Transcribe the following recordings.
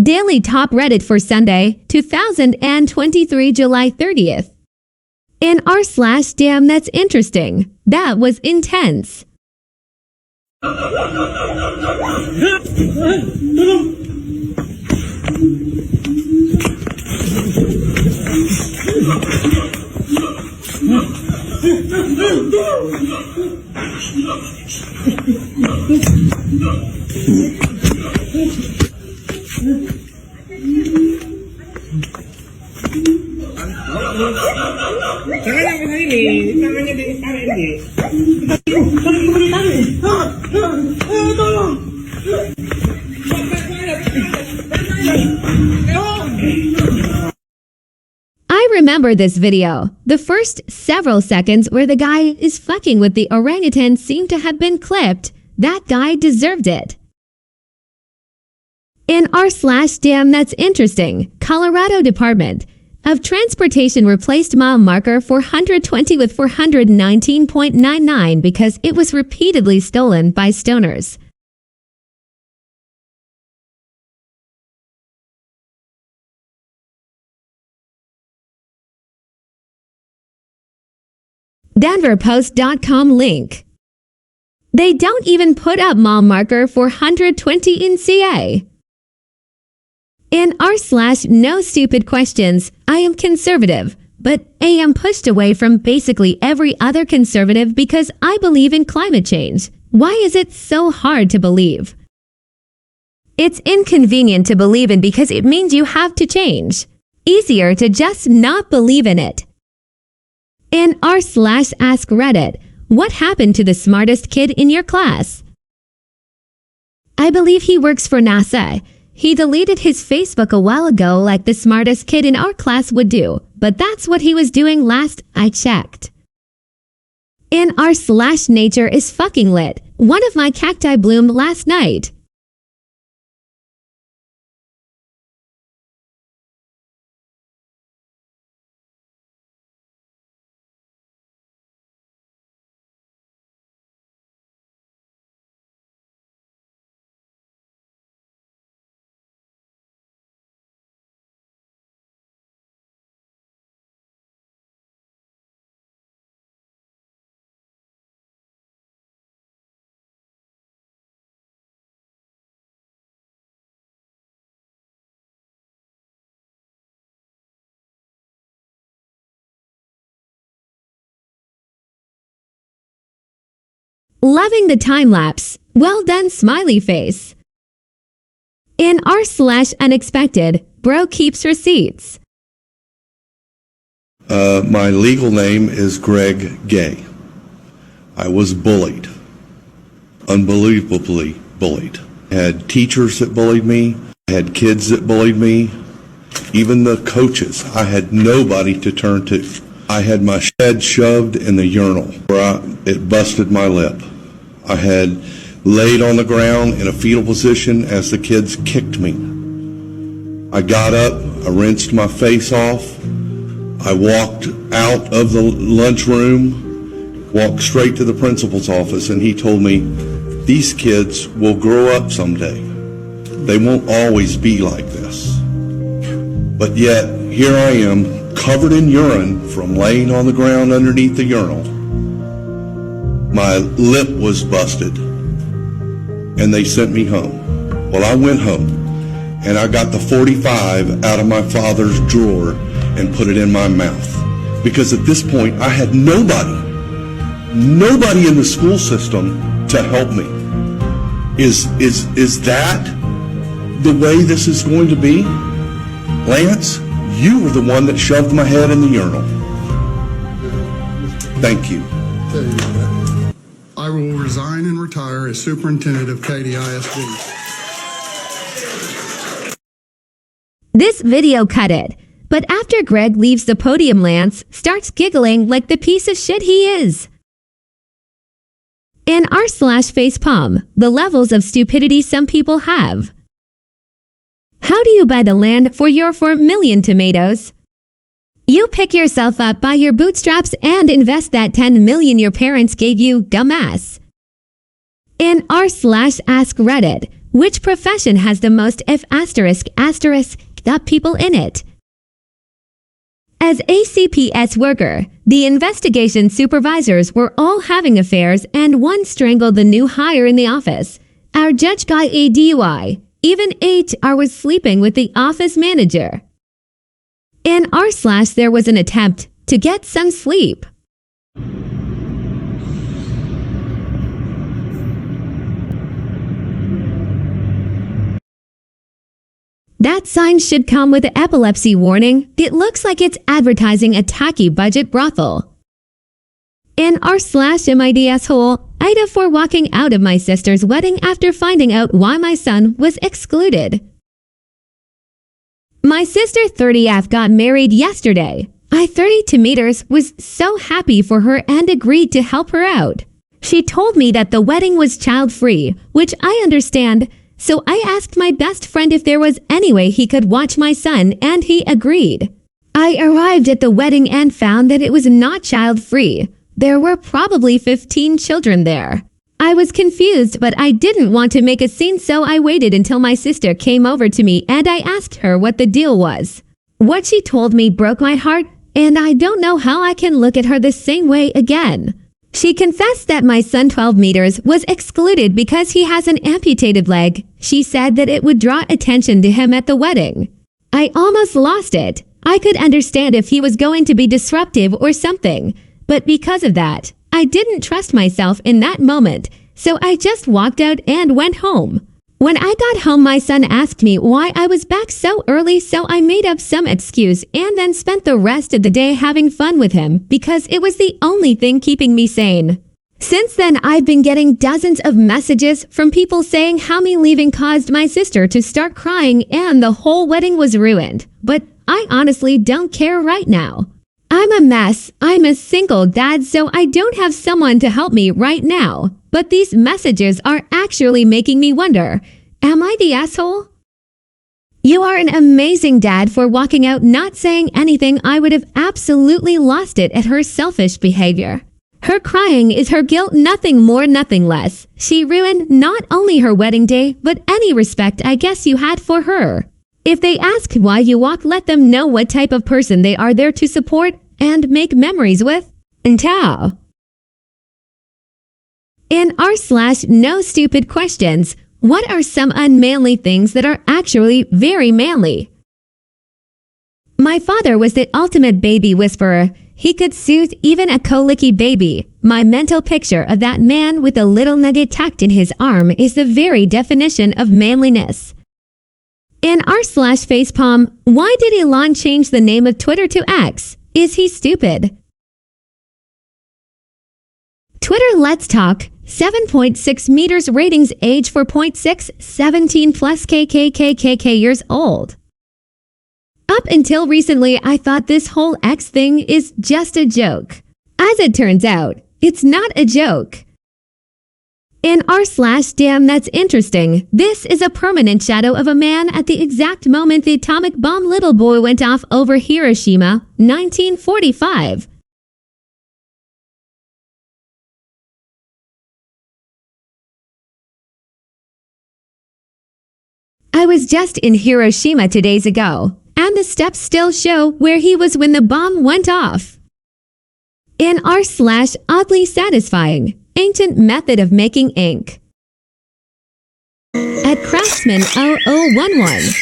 Daily Top Reddit for Sunday, 2023 July 30th. In r/damn that's interesting. That was intense. I remember this video. The first several seconds where the guy is fucking with the orangutan seem to have been clipped. That guy deserved it. In r/damn that's interesting, Colorado Department of Transportation replaced mile marker 420 with 419.99 because it was repeatedly stolen by stoners. DenverPost.com link. They don't even put up mile marker 420 in CA. In r/NoStupidQuestions, I am conservative, but I am pushed away from basically every other conservative because I believe in climate change. Why is it so hard to believe? It's inconvenient to believe in because it means you have to change. Easier to just not believe in it. In r/AskReddit, what happened to the smartest kid in your class? I believe he works for NASA. He deleted his Facebook a while ago like the smartest kid in our class would do, but that's what he was doing last I checked. In r/NatureIsFuckingLit, one of my cacti bloomed last night. Loving the time-lapse. Well done, smiley face. In r/unexpected, bro keeps receipts. My legal name is Greg Gay. I was bullied. Unbelievably bullied. I had teachers that bullied me. I had kids that bullied me. Even the coaches. I had nobody to turn to. I had my head shoved in the urinal where it busted my lip. I had laid on the ground in a fetal position as the kids kicked me. I got up, I rinsed my face off, I walked out of the lunchroom, walked straight to the principal's office, and he told me, these kids will grow up someday. They won't always be like this. But yet, here I am, covered in urine from laying on the ground underneath the urinal. My lip was busted, and they sent me home. Well, I went home, and I got the 45 out of my father's drawer and put it in my mouth. Because at this point, I had nobody in the school system to help me. Is that the way this is going to be? Lance, you were the one that shoved my head in the urinal. Thank you. I will resign and retire as superintendent of KDISD. This video cut it, but after Greg leaves the podium, Lance starts giggling like the piece of shit he is. In r/facepalm, the levels of stupidity some people have. How do you buy the land for your 4 million tomatoes? You pick yourself up by your bootstraps and invest that 10 million your parents gave you, dumbass. In r/AskReddit, Which profession has the most F*** people in it? As a CPS worker, the investigation supervisors were all having affairs and one strangled the new hire in the office. Our judge got a DUI. Even HR was sleeping with the office manager. In r/ there was an attempt to get some sleep. That sign should come with an epilepsy warning. It looks like it's advertising a tacky budget brothel. In r/ am I the asshole? AITA for walking out of my sister's wedding after finding out why my son was excluded. My sister 30F got married yesterday. I 32 meters was so happy for her and agreed to help her out. She told me that the wedding was child-free, which I understand. So I asked my best friend if there was any way he could watch my son, and he agreed. I arrived at the wedding and found that it was not child-free. There were probably 15 children there. I was confused, but I didn't want to make a scene, so I waited until my sister came over to me and I asked her what the deal was. What she told me broke my heart, and I don't know how I can look at her the same way again. She confessed that my son 12 meters was excluded because he has an amputated leg. She said that it would draw attention to him at the wedding. I almost lost it. I could understand if he was going to be disruptive or something, but because of that, I didn't trust myself in that moment, so I just walked out and went home. When I got home, my son asked me why I was back so early, so I made up some excuse and then spent the rest of the day having fun with him because it was the only thing keeping me sane. Since then, I've been getting dozens of messages from people saying how me leaving caused my sister to start crying and the whole wedding was ruined. But I honestly don't care right now. I'm a mess. I'm a single dad, so I don't have someone to help me right now. But these messages are actually making me wonder, am I the asshole? You are an amazing dad for walking out not saying anything. I would have absolutely lost it at her selfish behavior. Her crying is her guilt, nothing more, nothing less. She ruined not only her wedding day, but any respect I guess you had for her. If they ask why you walk, let them know what type of person they are there to support and make memories with. AITA. In r/ NoStupidQuestions, what are some unmanly things that are actually very manly? My father was the ultimate baby whisperer. He could soothe even a colicky baby. My mental picture of that man with a little nugget tucked in his arm is the very definition of manliness. In r/ facepalm, why did Elon change the name of Twitter to X? Is he stupid? Twitter Let's Talk, 7.6 meters ratings, age 4.6, 17 plus KKKKK years old. Up until recently, I thought this whole X thing is just a joke. As it turns out, it's not a joke. In r/ damn, that's interesting. This is a permanent shadow of a man at the exact moment the atomic bomb little boy went off over Hiroshima, 1945. I was just in Hiroshima 2 days ago, and the steps still show where he was when the bomb went off. In r/ oddly satisfying, ancient method of making ink. At Craftsman 0011.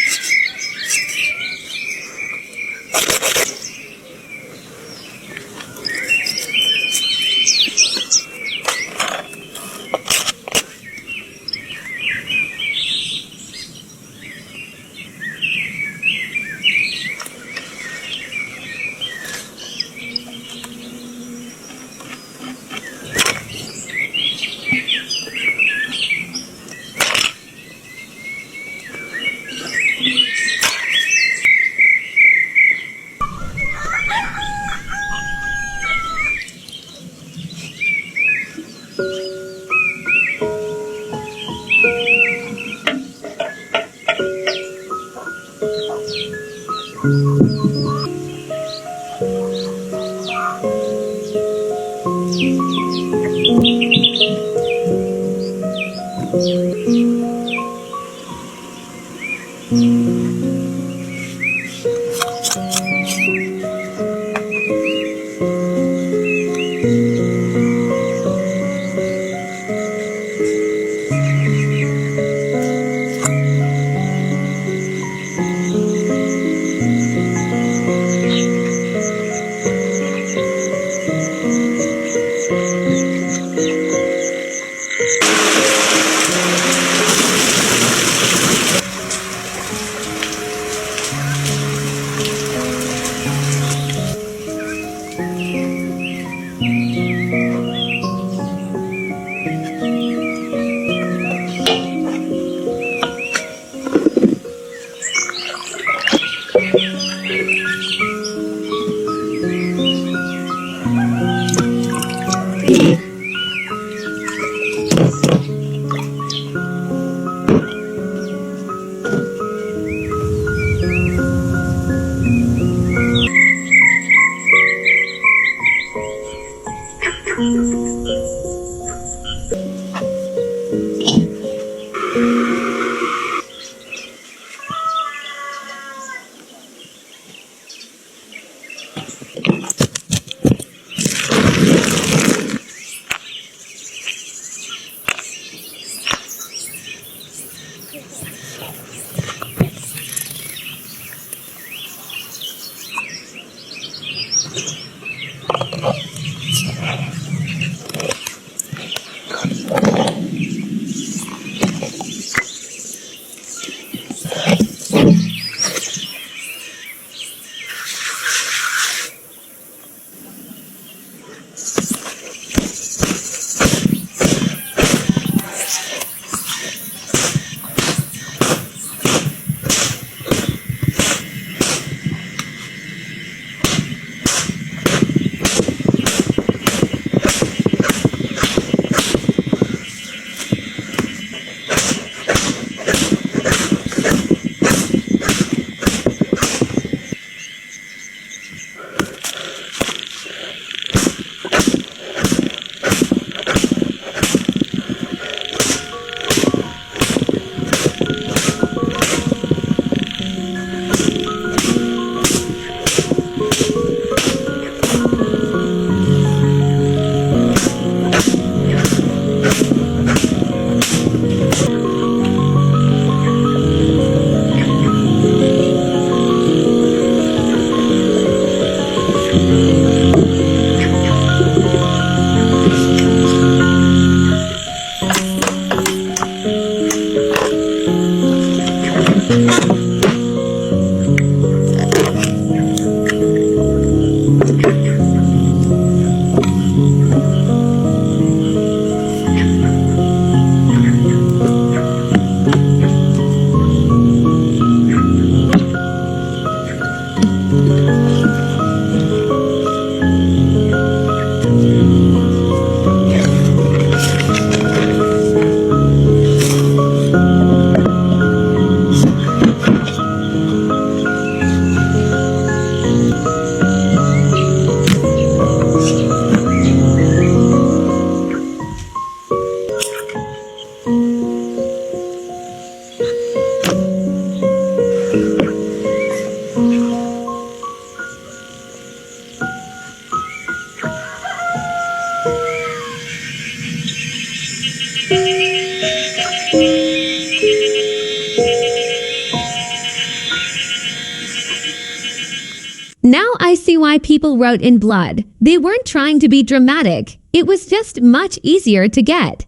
Now I see why people wrote in blood. They weren't trying to be dramatic. It was just much easier to get.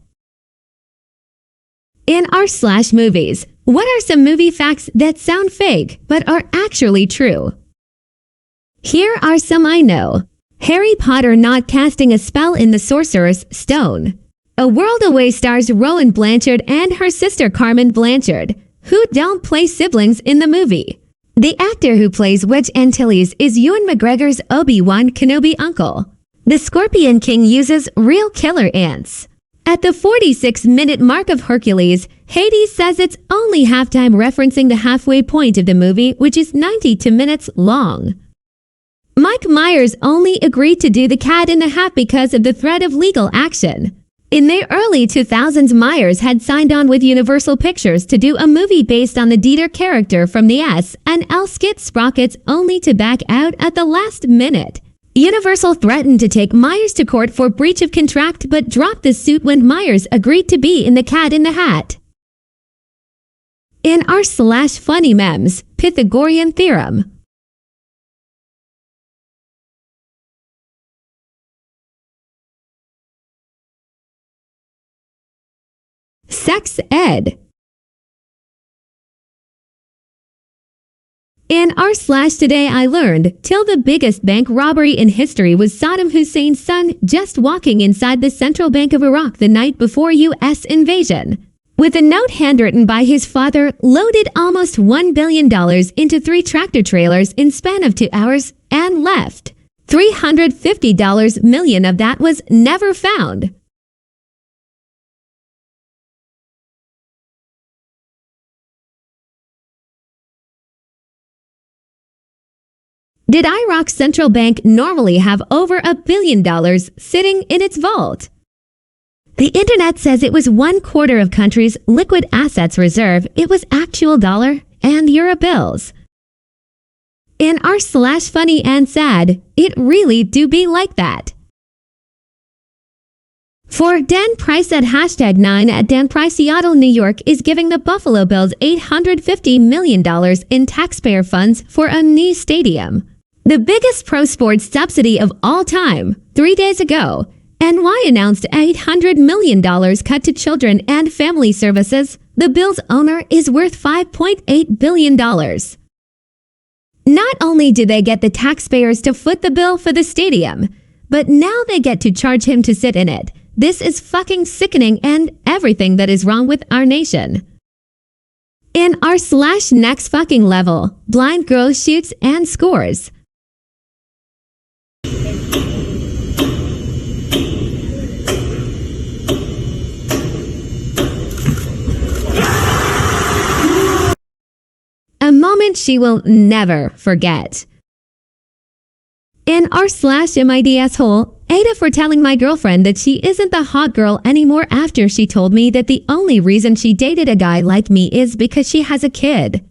In r/movies, what are some movie facts that sound fake but are actually true? Here are some I know. Harry Potter not casting a spell in the Sorcerer's Stone. A World Away stars Rowan Blanchard and her sister Carmen Blanchard, who don't play siblings in the movie. The actor who plays Wedge Antilles is Ewan McGregor's Obi-Wan Kenobi uncle. The Scorpion King uses real killer ants. At the 46-minute mark of Hercules, Hades says it's only halftime, referencing the halfway point of the movie, which is 92 minutes long. Mike Myers only agreed to do the Cat in the Hat because of the threat of legal action. In the early 2000s, Myers had signed on with Universal Pictures to do a movie based on the Dieter character from the S and L skit Sprockets, only to back out at the last minute. Universal threatened to take Myers to court for breach of contract but dropped the suit when Myers agreed to be in the Cat in the Hat. In r/funny memes, Pythagorean Theorem. Sex ed. In r/today I learned, till the biggest bank robbery in history was Saddam Hussein's son just walking inside the Central Bank of Iraq the night before U.S. invasion. with a note handwritten by his father, loaded almost $1 billion into 3 tractor trailers in span of 2 hours and left. $350 million of that was never found. Did Iraq's central bank normally have over $1 billion sitting in its vault? The internet says it was 1/4 of country's liquid assets reserve. It was actual dollar and euro bills. In r/funny and sad, it really do be like that. For Dan Price at #9 at Dan Price Seattle, New York is giving the Buffalo Bills $850 million in taxpayer funds for a new stadium. The biggest pro sports subsidy of all time, 3 days ago. NY announced $800 million cut to children and family services. The Bills owner is worth $5.8 billion. Not only do they get the taxpayers to foot the bill for the stadium, but now they get to charge him to sit in it. This is fucking sickening and everything that is wrong with our nation. In r/next fucking level, blind girl shoots and scores. A moment she will never forget. In r/midsshole, AITA for telling my girlfriend that she isn't the hot girl anymore after she told me that the only reason she dated a guy like me is because she has a kid.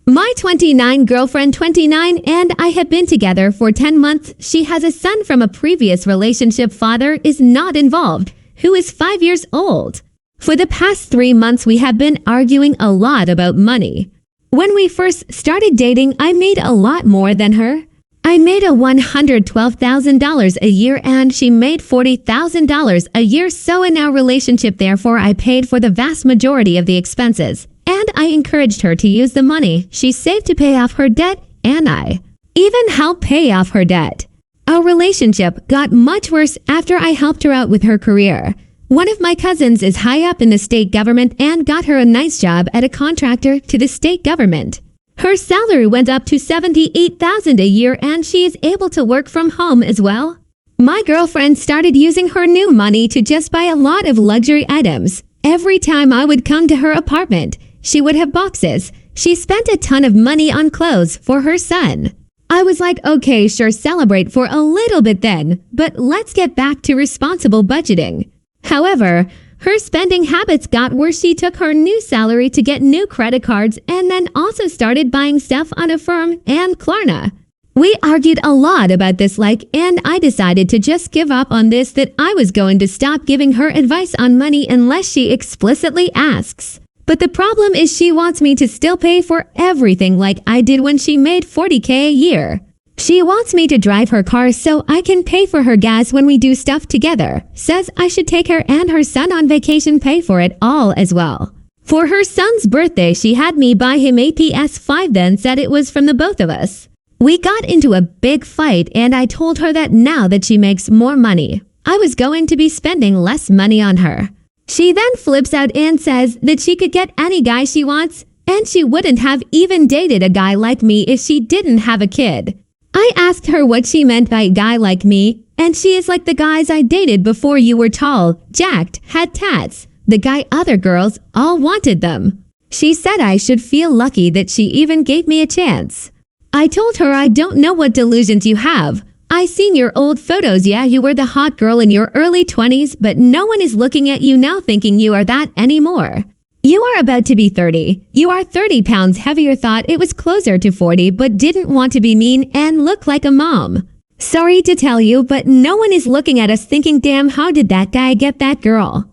My 29 girlfriend, 29, and I have been together for 10 months. She has a son from a previous relationship. Father is not involved, who is 5 years old. For the past 3 months, we have been arguing a lot about money. When we first started dating, I made a lot more than her. I made $112,000 a year and she made $40,000 a year. So in our relationship, therefore, I paid for the vast majority of the expenses. And I encouraged her to use the money she saved to pay off her debt, and I even helped pay off her debt. Our relationship got much worse after I helped her out with her career. One of my cousins is high up in the state government and got her a nice job at a contractor to the state government. Her salary went up to $78,000 a year and she is able to work from home as well. My girlfriend started using her new money to just buy a lot of luxury items. Every time I would come to her apartment, she would have boxes. She spent a ton of money on clothes for her son. I was like, okay, sure, celebrate for a little bit then, but let's get back to responsible budgeting. However, her spending habits got worse. She took her new salary to get new credit cards and then also started buying stuff on Affirm and Klarna. We argued a lot about this, and I decided to just give up on this, that I was going to stop giving her advice on money unless she explicitly asks. But the problem is she wants me to still pay for everything like I did when she made $40K a year. She wants me to drive her car so I can pay for her gas when we do stuff together. Says I should take her and her son on vacation, pay for it all as well. For her son's birthday, she had me buy him a PS5, then said it was from the both of us. We got into a big fight and I told her that now that she makes more money, I was going to be spending less money on her. She then flips out and says that she could get any guy she wants and she wouldn't have even dated a guy like me if she didn't have a kid. I asked her what she meant by a guy like me, and she is like the guys I dated before. You were tall, jacked, had tats. The guy other girls all wanted them. She said I should feel lucky that she even gave me a chance. I told her I don't know what delusions you have. I seen your old photos. Yeah, you were the hot girl in your early 20s, but no one is looking at you now thinking you are that anymore. You are about to be 30. You are 30 pounds heavier. Thought it was closer to 40, but didn't want to be mean and look like a mom. Sorry to tell you, but no one is looking at us thinking, damn, how did that guy get that girl?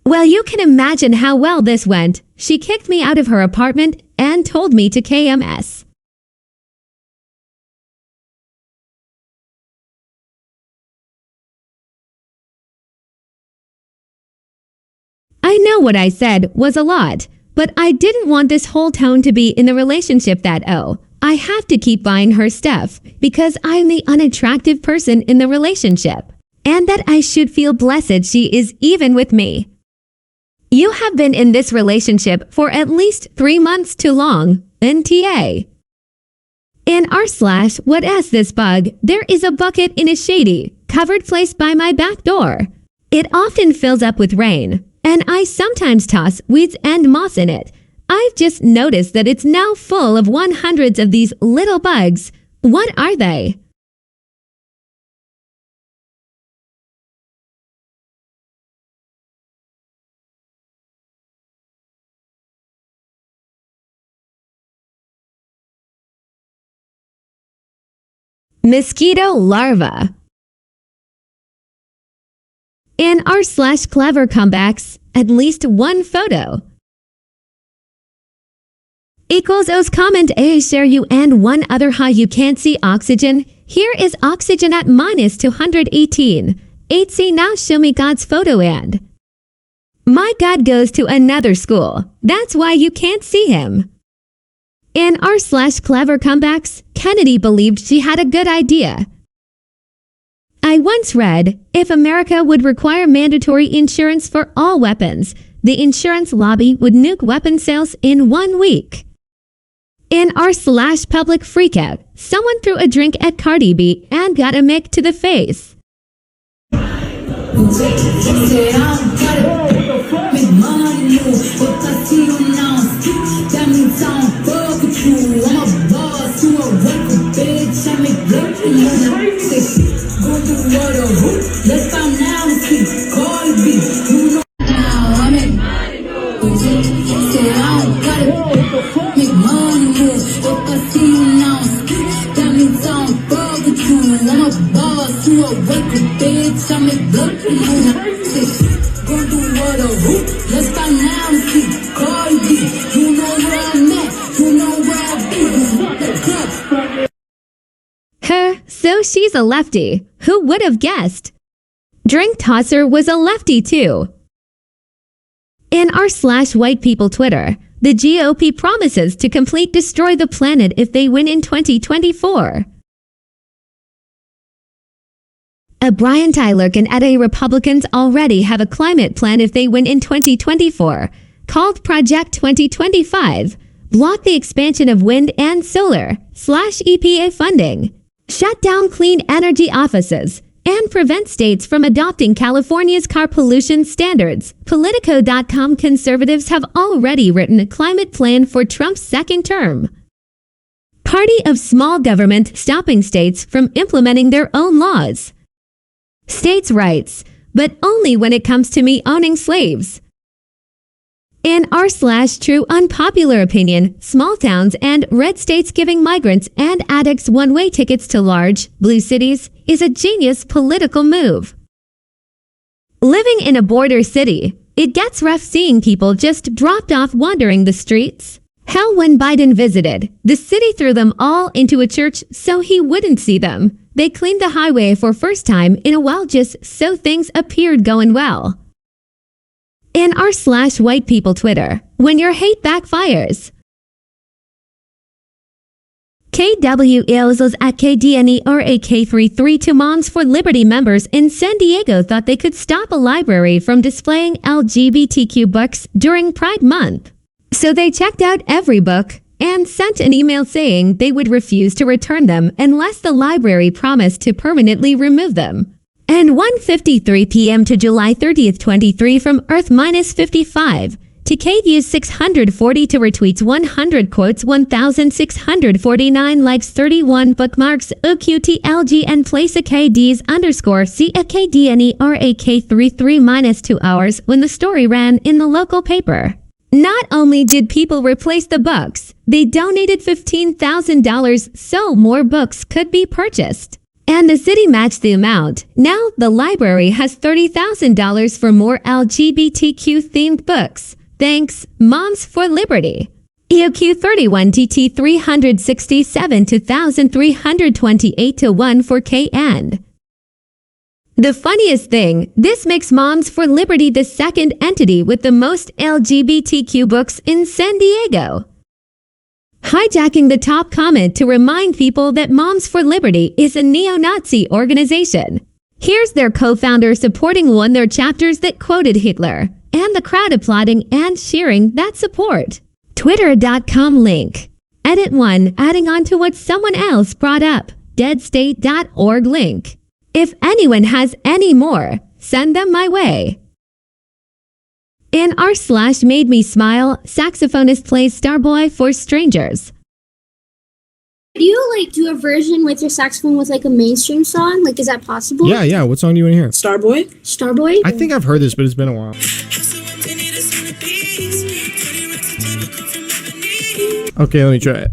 Well, you can imagine how well this went. She kicked me out of her apartment and told me to KMS. I know what I said was a lot, but I didn't want this whole tone to be in the relationship that, oh, I have to keep buying her stuff because I'm the unattractive person in the relationship, and that I should feel blessed she is even with me. You have been in this relationship for at least 3 months too long, NTA. In r/what s this bug, there is a bucket in a shady, covered place by my back door. It often fills up with rain, and I sometimes toss weeds and moss in it. I've just noticed that it's now full of 100s of these little bugs. What are they? Mosquito larva. In r/clever comebacks, at least one photo. Equals O's comment A share you and one other how you can't see oxygen. Here is oxygen at minus 218. 8C now show me God's photo and. My God goes to another school. That's why you can't see him. In r/clever comebacks, Kennedy believed she had a good idea. I once read, if America would require mandatory insurance for all weapons, the insurance lobby would nuke weapon sales in 1 week. In r/public freakout, someone threw a drink at Cardi B and got a mic to the face. So she's a lefty. Who would have guessed? Drink tosser was a lefty too. In r/white people Twitter, the GOP promises to complete destroy the planet if they win in 2024. A Brian Tyler and AITA Republicans already have a climate plan if they win in 2024, called Project 2025, block the expansion of wind and solar, /EPA funding, shut down clean energy offices, and prevent states from adopting California's car pollution standards. Politico.com conservatives have already written a climate plan for Trump's second term. Party of small government stopping states from implementing their own laws. States' rights, but only when it comes to me owning slaves. In r/true unpopular opinion, small towns and red states giving migrants and addicts one-way tickets to large, blue cities is a genius political move. Living in a border city, it gets rough seeing people just dropped off wandering the streets. Hell, when Biden visited, the city threw them all into a church so he wouldn't see them. They cleaned the highway for first time in a while just so things appeared going well. In r/white people Twitter, when your hate backfires. KW Ilzos at KDNE or AK33 to Moms for Liberty members in San Diego thought they could stop a library from displaying LGBTQ books during Pride Month. So they checked out every book and sent an email saying they would refuse to return them unless the library promised to permanently remove them. And 1:53 p.m. to July 30th, 23 from Earth-55 to KViews 640 to retweets 100 quotes 1,649 likes 31 bookmarks OQTLG and place a KDs underscore C a KDNE or AK33 minus 2 hours when the story ran in the local paper. Not only did people replace the books, they donated $15,000 so more books could be purchased. And the city matched the amount. Now the library has $30,000 for more LGBTQ-themed books. Thanks, Moms for Liberty. EOQ31TT 367 2328 to 1 for KN. The funniest thing, this makes Moms for Liberty the second entity with the most LGBTQ books in San Diego. Hijacking the top comment to remind people that Moms for Liberty is a neo-Nazi organization. Here's their co-founder supporting one of their chapters that quoted Hitler, and the crowd applauding and cheering that support. Twitter.com link. Edit 1, adding on to what someone else brought up. Deadstate.org link. If anyone has any more, send them my way. In r/ made me smile, saxophonist plays Starboy for strangers. Do you do a version with your saxophone with a mainstream song? Is that possible? Yeah. What song do you want to hear? Starboy? Starboy? I think I've heard this, but it's been a while. Okay, let me try it.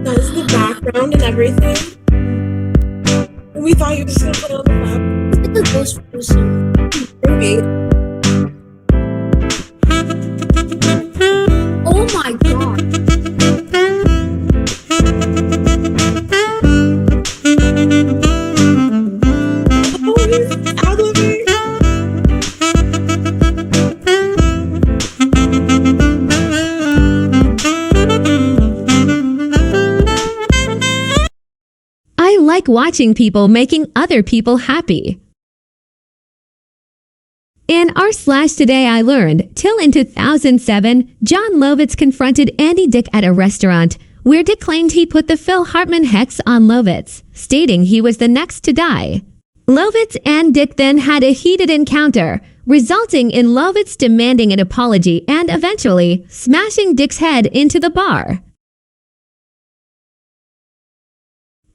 That's the background and everything. We thought you were just gonna put it on the map. It's like a ghost person. Maybe. Oh my god. I like watching people making other people happy. In r/ today I learned, till in 2007, Jon Lovitz confronted Andy Dick at a restaurant, where Dick claimed he put the Phil Hartman hex on Lovitz, stating he was the next to die. Lovitz and Dick then had a heated encounter, resulting in Lovitz demanding an apology and eventually smashing Dick's head into the bar.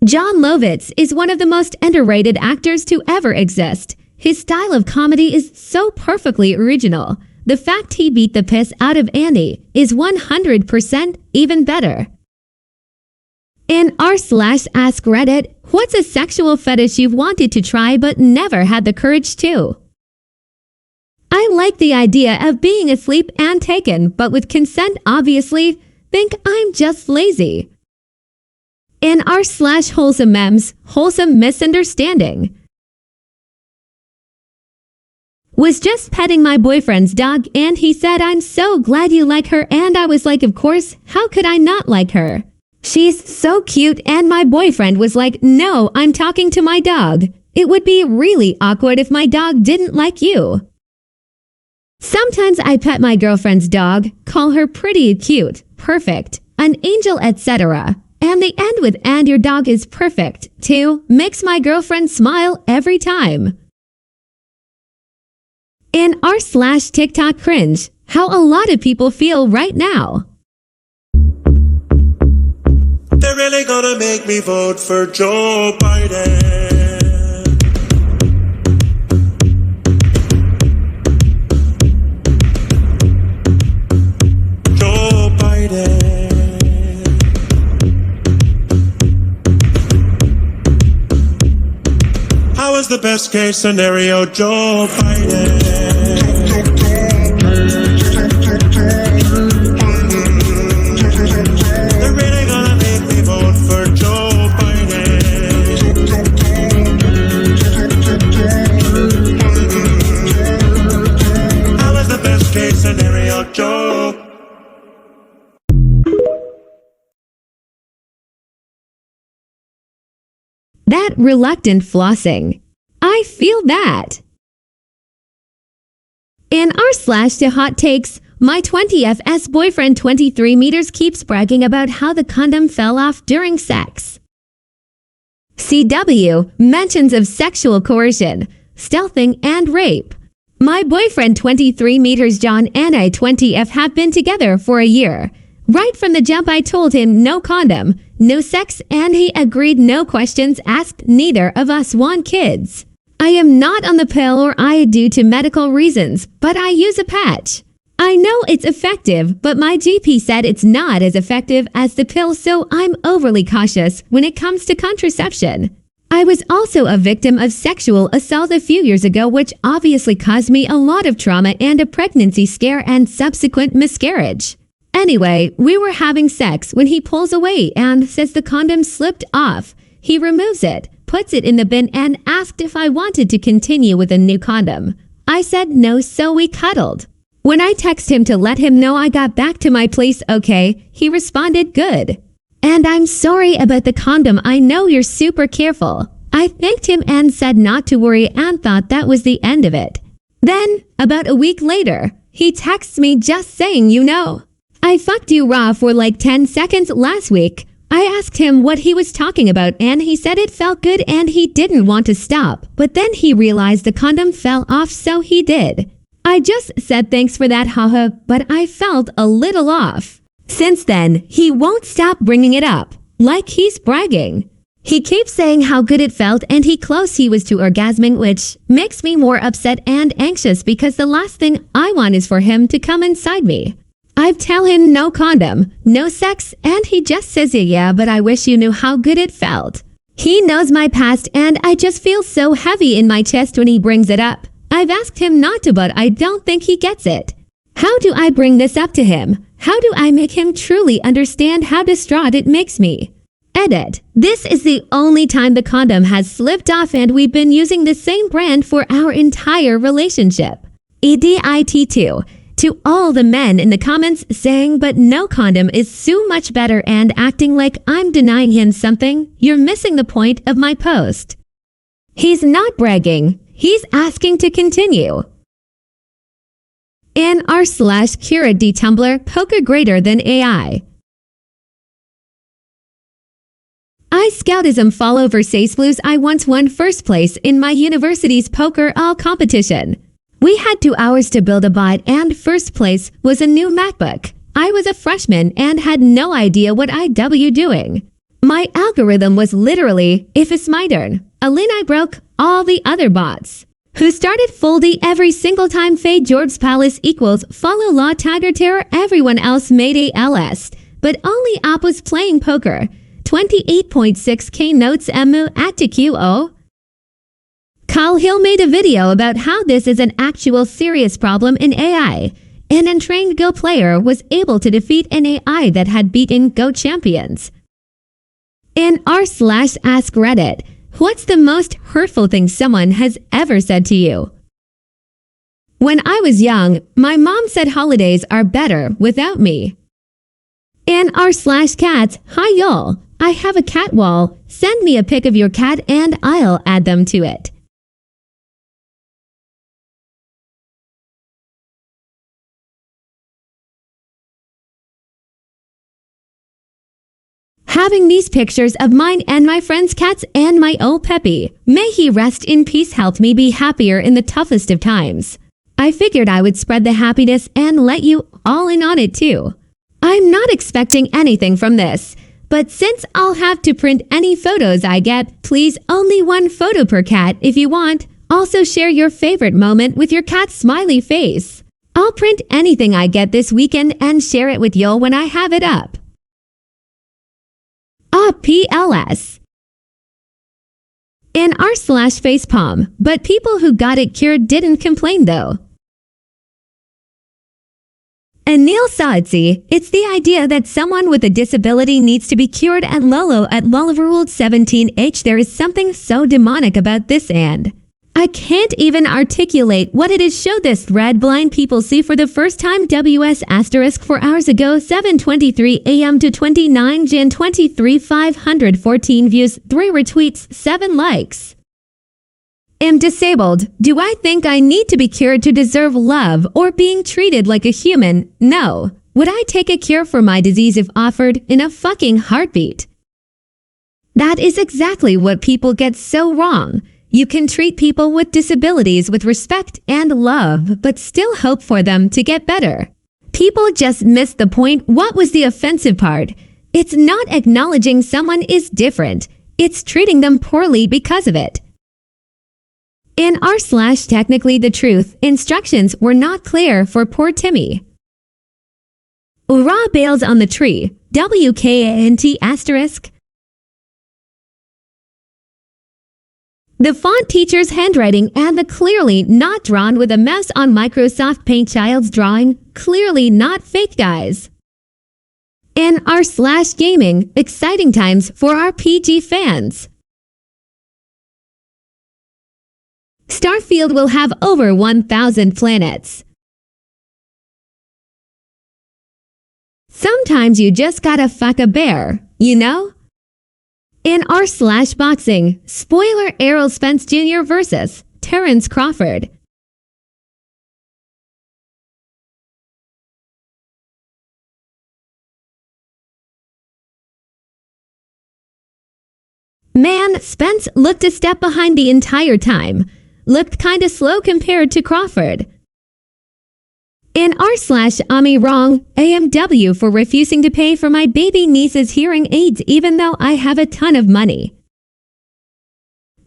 Jon Lovitz is one of the most underrated actors to ever exist. His style of comedy is so perfectly original. The fact he beat the piss out of Andy is 100% even better. In r/AskReddit, what's a sexual fetish you've wanted to try but never had the courage to? I like the idea of being asleep and taken, but with consent obviously. Think I'm just lazy. In r/wholesome memes, wholesome misunderstanding. Was just petting my boyfriend's dog and he said, "I'm so glad you like her," and I was like, of course, how could I not like her? She's so cute, and my boyfriend was like, "No, I'm talking to my dog. It would be really awkward if my dog didn't like you." Sometimes I pet my girlfriend's dog, call her pretty, cute, perfect, an angel, etc. And the end with "and your dog is perfect" too makes my girlfriend smile every time. In r/TikTok cringe, how a lot of people feel right now. They're really gonna make me vote for Joe Biden. Joe Biden. How is the best case scenario, Joe Biden? That reluctant flossing. I feel that. In r/to hot takes, my 20FS boyfriend 23 meters keeps bragging about how the condom fell off during sex. CW, mentions of sexual coercion, stealthing, and rape. My boyfriend 23 meters John and I 20F have been together for a year. Right from the jump I told him no condom, no sex, and he agreed, no questions asked. Neither of us want kids. I am not on the pill or I due to medical reasons, but I use a patch. I know it's effective, but my GP said it's not as effective as the pill, so I'm overly cautious when it comes to contraception. I was also a victim of sexual assault a few years ago, which obviously caused me a lot of trauma and a pregnancy scare and subsequent miscarriage. Anyway, we were having sex when he pulls away and says the condom slipped off. He removes it, puts it in the bin, and asked if I wanted to continue with a new condom. I said no, so we cuddled. When I texted him to let him know I got back to my place okay, he responded good. And I'm sorry about the condom, I know you're super careful. I thanked him and said not to worry and thought that was the end of it. Then, about a week later, he texts me just saying I fucked you raw for like 10 seconds last week. I asked him what he was talking about and he said it felt good and he didn't want to stop. But then he realized the condom fell off, so he did. I just said thanks for that, haha, but I felt a little off. Since then, he won't stop bringing it up, like he's bragging. He keeps saying how good it felt and how close he was to orgasming, which makes me more upset and anxious because the last thing I want is for him to come inside me. I tell him no condom, no sex, and he just says yeah, but I wish you knew how good it felt. He knows my past and I just feel so heavy in my chest when he brings it up. I've asked him not to, but I don't think he gets it. How do I bring this up to him? How do I make him truly understand how distraught it makes me? Edit. This is the only time the condom has slipped off and we've been using the same brand for our entire relationship. EDIT2. To all the men in the comments saying but no condom is so much better and acting like I'm denying him something, you're missing the point of my post. He's not bragging. He's asking to continue. In r/curate Tumblr, poker greater than AI. I Scoutism fall over Sace Blues. I once won first place in my university's poker all competition. We had 2 hours to build a bot and first place was a new MacBook. I was a freshman and had no idea what IW doing. My algorithm was literally, if it's my turn, I broke all the other bots. Who started folding every single time Fade George's Palace equals follow law Tiger Terror, everyone else made a LS. But only App was playing poker. 28.6k notes emu at QO. Kyle Hill made a video about how this is an actual serious problem in AI. An untrained Go player was able to defeat an AI that had beaten Go champions. In r/AskReddit, what's the most hurtful thing someone has ever said to you? When I was young, my mom said holidays are better without me. In r/cats, hi y'all, I have a cat wall. Send me a pic of your cat and I'll add them to it. Having these pictures of mine and my friends' cats and my old Peppy, may he rest in peace, helped me be happier in the toughest of times. I figured I would spread the happiness and let you all in on it too. I'm not expecting anything from this, but since I'll have to print any photos I get, please only 1 photo per cat if you want. Also share your favorite moment with your cat's smiley face. I'll print anything I get this weekend and share it with y'all when I have it up. PLS. In r/facepalm, but people who got it cured didn't complain though. Anil Saadzi, it's the idea that someone with a disability needs to be cured at Lolo at Lolliverworld 17H. There is something so demonic about this and I can't even articulate what it is. Show this thread. Blind people see for the first time. WS * 4 hours ago, 7:23 a.m. to 29 Jan 23, 514 views, 3 retweets, 7 likes. Am disabled. Do I think I need to be cured to deserve love or being treated like a human? No. Would I take a cure for my disease if offered in a fucking heartbeat? That is exactly what people get so wrong. You can treat people with disabilities with respect and love, but still hope for them to get better. People just miss the point. What was the offensive part? It's not acknowledging someone is different. It's treating them poorly because of it. In r/technically the truth, instructions were not clear for poor Timmy. Raw bales on the tree. WKANT**. The font teacher's handwriting and the clearly not drawn with a mouse on Microsoft Paint child's drawing. Clearly not fake, guys. In r/gaming, exciting times for RPG fans. Starfield will have over 1,000 planets. Sometimes you just gotta fuck a bear, you know? In r/boxing, spoiler Errol Spence Jr. versus Terrence Crawford. Man, Spence looked a step behind the entire time. Looked kinda slow compared to Crawford. In r/Ami wrong, AMW for refusing to pay for my baby niece's hearing aids even though I have a ton of money.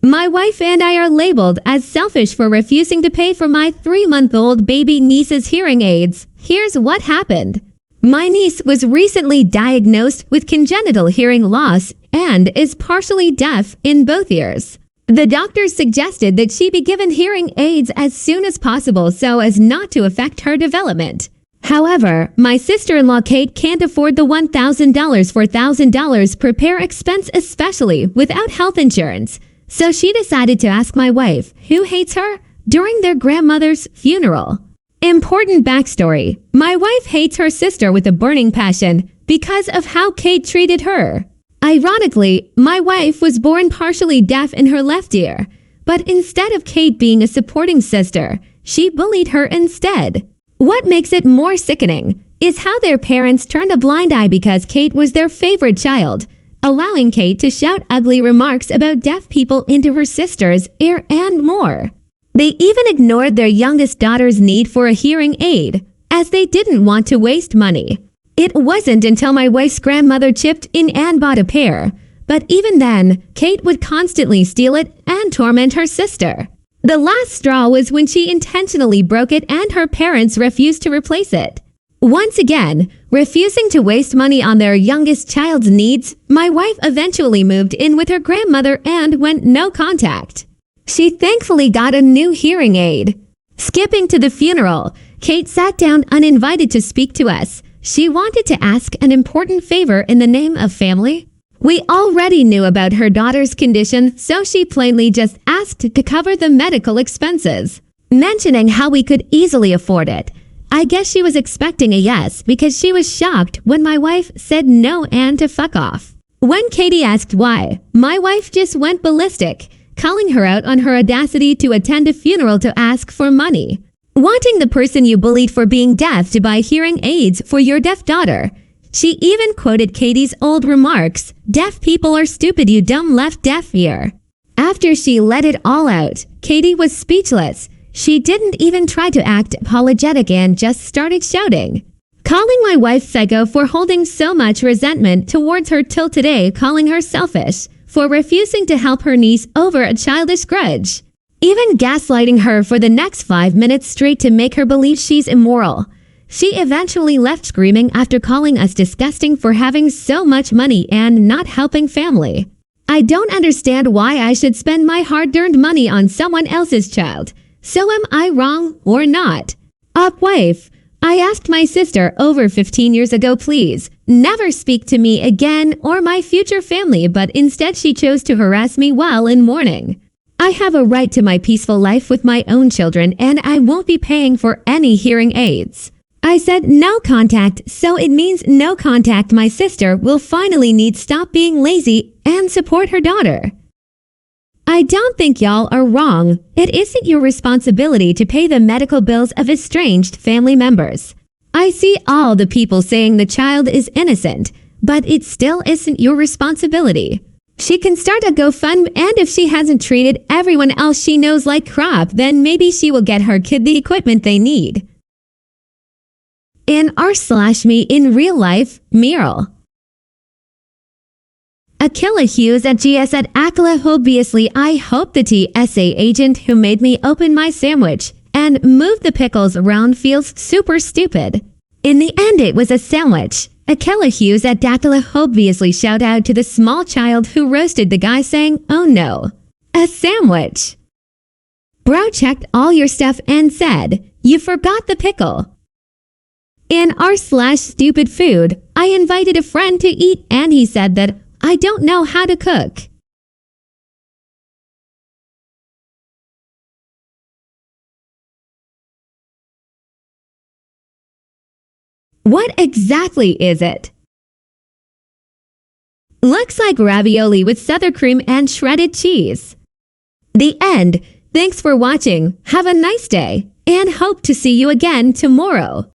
My wife and I are labeled as selfish for refusing to pay for my 3-month-old baby niece's hearing aids. Here's what happened. My niece was recently diagnosed with congenital hearing loss and is partially deaf in both ears. The doctors suggested that she be given hearing aids as soon as possible so as not to affect her development. However, my sister-in-law Kate can't afford the $1,000 for $1,000 per pair expense, especially without health insurance. So she decided to ask my wife, who hates her, during their grandmother's funeral. Important backstory. My wife hates her sister with a burning passion because of how Kate treated her. Ironically, my wife was born partially deaf in her left ear, but instead of Kate being a supporting sister, she bullied her instead. What makes it more sickening is how their parents turned a blind eye because Kate was their favorite child, allowing Kate to shout ugly remarks about deaf people into her sister's ear and more. They even ignored their youngest daughter's need for a hearing aid, as they didn't want to waste money. It wasn't until my wife's grandmother chipped in and bought a pair, but even then, Kate would constantly steal it and torment her sister. The last straw was when she intentionally broke it and her parents refused to replace it. Once again, refusing to waste money on their youngest child's needs, my wife eventually moved in with her grandmother and went no contact. She thankfully got a new hearing aid. Skipping to the funeral, Kate sat down uninvited to speak to us. She wanted to ask an important favor in the name of family. We already knew about her daughter's condition, so she plainly just asked to cover the medical expenses, mentioning how we could easily afford it. I guess she was expecting a yes because she was shocked when my wife said no and to fuck off. When Katie asked why, my wife just went ballistic, calling her out on her audacity to attend a funeral to ask for money. Wanting the person you bullied for being deaf to buy hearing aids for your deaf daughter. She even quoted Katie's old remarks, "Deaf people are stupid, you dumb left deaf ear." After she let it all out, Katie was speechless. She didn't even try to act apologetic and just started shouting. Calling my wife psycho for holding so much resentment towards her till today, calling her selfish for refusing to help her niece over a childish grudge. Even gaslighting her for the next 5 minutes straight to make her believe she's immoral. She eventually left screaming after calling us disgusting for having so much money and not helping family. I don't understand why I should spend my hard-earned money on someone else's child. So am I wrong or not? Wife, I asked my sister over 15 years ago, please, never speak to me again or my future family, but instead she chose to harass me while in mourning. I have a right to my peaceful life with my own children and I won't be paying for any hearing aids. I said no contact, so it means no contact. My sister will finally need to stop being lazy and support her daughter. I don't think y'all are wrong. It isn't your responsibility to pay the medical bills of estranged family members. I see all the people saying the child is innocent, but it still isn't your responsibility. She can start a GoFundMe, and if she hasn't treated everyone else she knows like crap, then maybe she will get her kid the equipment they need. In r/me in real life, Mural. Akila Hughes at GS at Akila. Obviously, I hope the TSA agent who made me open my sandwich and move the pickles around feels super stupid. In the end, it was a sandwich. Akela Hughes at Dactyla obviously shout out to the small child who roasted the guy saying, "Oh no, a sandwich." Bro checked all your stuff and said, "You forgot the pickle." In r/stupid food, I invited a friend to eat and he said that I don't know how to cook. What exactly is it? Looks like ravioli with sour cream and shredded cheese. The end. Thanks for watching. Have a nice day and hope to see you again tomorrow.